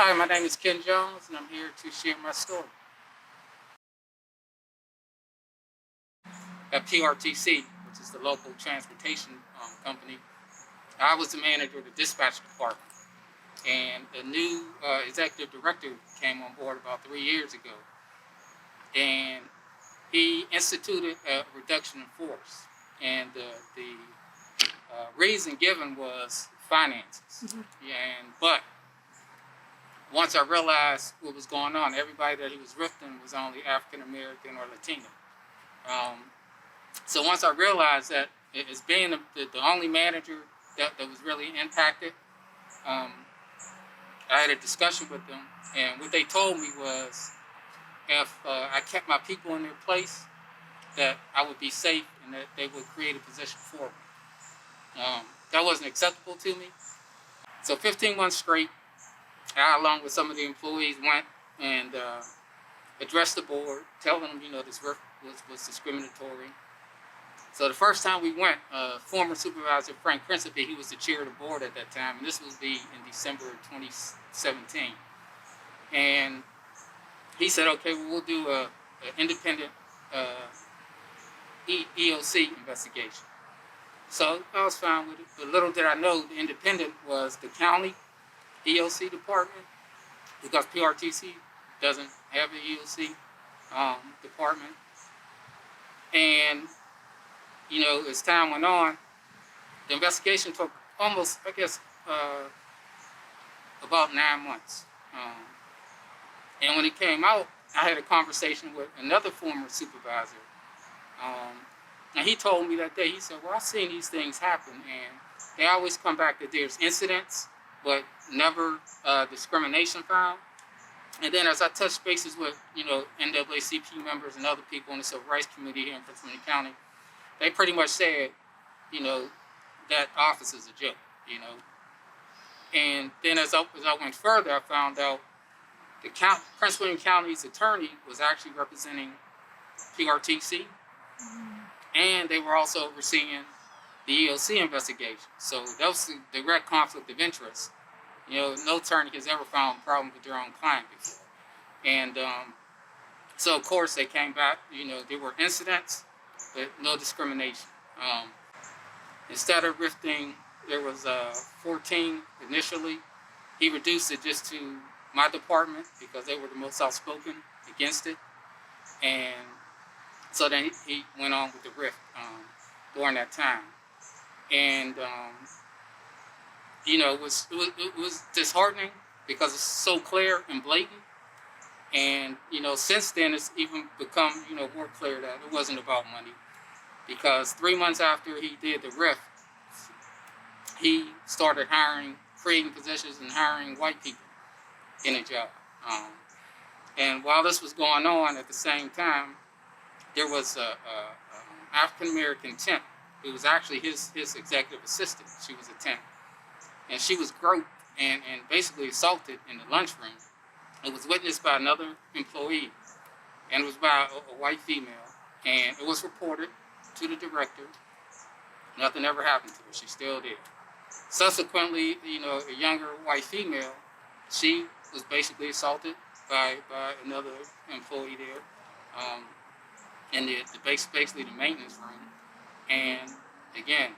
Hi, my name is Ken Jones, and I'm here to share my story. At PRTC, which is the local transportation company, I was the manager of the dispatch department, and a new executive director came on board about 3 years ago, and he instituted a reduction in force, and the reason given was finances. But once I realized what was going on, everybody that he was rifting was only African American or Latino. So once I realized that as being the only manager that was really impacted, I had a discussion with them, and what they told me was if I kept my people in their place, that I would be safe and that they would create a position for me. That wasn't acceptable to me. So 15 months straight, I, along with some of the employees, went and addressed the board, telling them, this work was discriminatory. So the first time we went, former supervisor Frank Principe, he was the chair of the board at that time, and this was in December of 2017. And he said, okay, well, we'll do an independent EOC investigation. So I was fine with it, but little did I know the independent was the county EOC department, because PRTC doesn't have an EOC department. And as time went on, the investigation took almost, about 9 months. And when it came out, I had a conversation with another former supervisor. And he told me that day, he said, well, I've seen these things happen, and they always come back that there's incidents, but never discrimination found. And then as I touched bases with, NAACP members and other people in the Civil Rights Committee here in Prince William County, they pretty much said, that office is a joke, And then as I went further, I found out the Prince William County's attorney was actually representing PRTC, and they were also overseeing the EOC investigation. So that was a direct conflict of interest. No attorney has ever found a problem with their own client before. And so, of course, they came back, there were incidents, but no discrimination. Instead of rifting, there was 14 initially. He reduced it just to my department because they were the most outspoken against it. And so then he went on with the rift during that time. And, it was disheartening because it's so clear and blatant. And, since then it's even become, more clear that it wasn't about money. Because 3 months after he did the rift, he started creating positions and hiring white people in a job. And while this was going on at the same time, there was a African-American temp. It was actually his executive assistant. She was a temp. And she was groped and basically assaulted in the lunchroom. It was witnessed by another employee, and it was by a white female. And it was reported to the director. Nothing ever happened to her. She's still there. Subsequently, a younger white female, she was basically assaulted by another employee there, in basically the maintenance room. And again,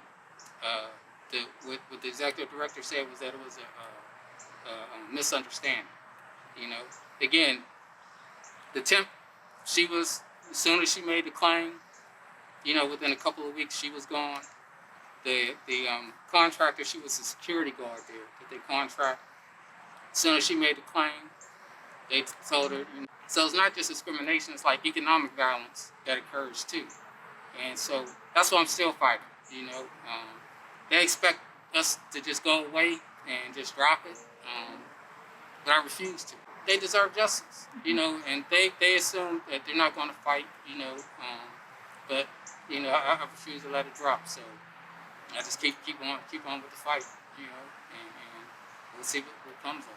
what the executive director said was that it was a misunderstanding. Again, the temp, she was, as soon as she made the claim, within a couple of weeks she was gone. The contractor, she was a security guard there that they contract. As soon as she made the claim, they told her. So it's not just discrimination; it's like economic violence that occurs too. And so that's why I'm still fighting. They expect us to just go away and just drop it, but I refuse to. They deserve justice, and they assume that they're not going to fight, but I refuse to let it drop. So I just keep on with the fight, and we'll see what comes of it.